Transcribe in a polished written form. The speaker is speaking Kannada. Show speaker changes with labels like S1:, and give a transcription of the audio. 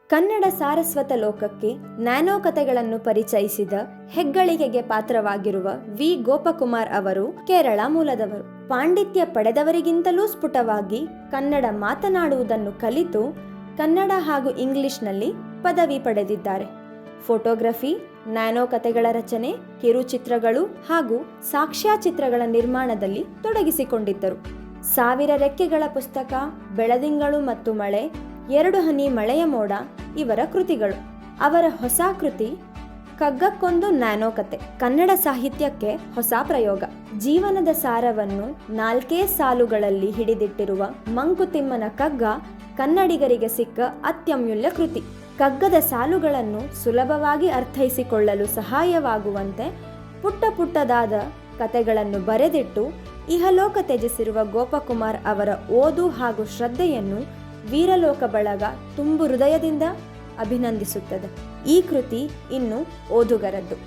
S1: ಕನ್ನಡ ಸಾರಸ್ವತ ಲೋಕಕ್ಕೆ ನ್ಯಾನೋ ಕಥೆಗಳನ್ನು ಪರಿಚಯಿಸಿದ ಹೆಗ್ಗಳಿಕೆಗೆ ಪಾತ್ರವಾಗಿರುವ ವಿ ಗೋಪಕುಮಾರ್ ಅವರು ಕೇರಳ ಮೂಲದವರು. ಪಾಂಡಿತ್ಯ ಪಡೆದವರಿಗಿಂತಲೂ ಸ್ಫುಟವಾಗಿ ಕನ್ನಡ ಮಾತನಾಡುವುದನ್ನು ಕಲಿತು ಕನ್ನಡ ಹಾಗೂ ಇಂಗ್ಲಿಷ್ನಲ್ಲಿ ಪದವಿ ಪಡೆದಿದ್ದಾರೆ. ಫೋಟೋಗ್ರಫಿ, ನ್ಯಾನೋ ಕಥೆಗಳ ರಚನೆ, ಕಿರುಚಿತ್ರಗಳು ಹಾಗೂ ಸಾಕ್ಷ್ಯಚಿತ್ರಗಳ ನಿರ್ಮಾಣದಲ್ಲಿ ತೊಡಗಿಸಿಕೊಂಡಿದ್ದರು. 1000 ರೆಕ್ಕೆಗಳ ಪುಸ್ತಕ, ಬೆಳದಿಂಗಳು ಮತ್ತು ಮಳೆ, 2 ಹನಿ ಮಳೆಯ ಮೋಡ ಇವರ ಕೃತಿಗಳು. ಅವರ ಹೊಸ ಕೃತಿ ಕಗ್ಗಕ್ಕೊಂದು ನ್ಯಾನೋ ಕತೆ, ಕನ್ನಡ ಸಾಹಿತ್ಯಕ್ಕೆ ಹೊಸ ಪ್ರಯೋಗ. ಜೀವನದ ಸಾರವನ್ನು 4 ಸಾಲುಗಳಲ್ಲಿ ಹಿಡಿದಿಟ್ಟಿರುವ ಮಂಕುತಿಮ್ಮನ ಕಗ್ಗ ಕನ್ನಡಿಗರಿಗೆ ಸಿಕ್ಕ ಅತ್ಯಮೂಲ್ಯ ಕೃತಿ. ಕಗ್ಗದ ಸಾಲುಗಳನ್ನು ಸುಲಭವಾಗಿ ಅರ್ಥೈಸಿಕೊಳ್ಳಲು ಸಹಾಯವಾಗುವಂತೆ ಪುಟ್ಟ ಪುಟ್ಟದಾದ ಕತೆಗಳನ್ನು ಬರೆದಿಟ್ಟು ಇಹಲೋಕ ತ್ಯಜಿಸಿರುವ ಗೋಪಕುಮಾರ್ ಅವರ ಓದು ಹಾಗೂ ಶ್ರದ್ಧೆಯನ್ನು ವೀರಲೋಕ ಬಳಗ ತುಂಬು ಹೃದಯದಿಂದ ಅಭಿನಂದಿಸುತ್ತದೆ. ಈ ಕೃತಿ ಇನ್ನು ಓದುಗರದ್ದು.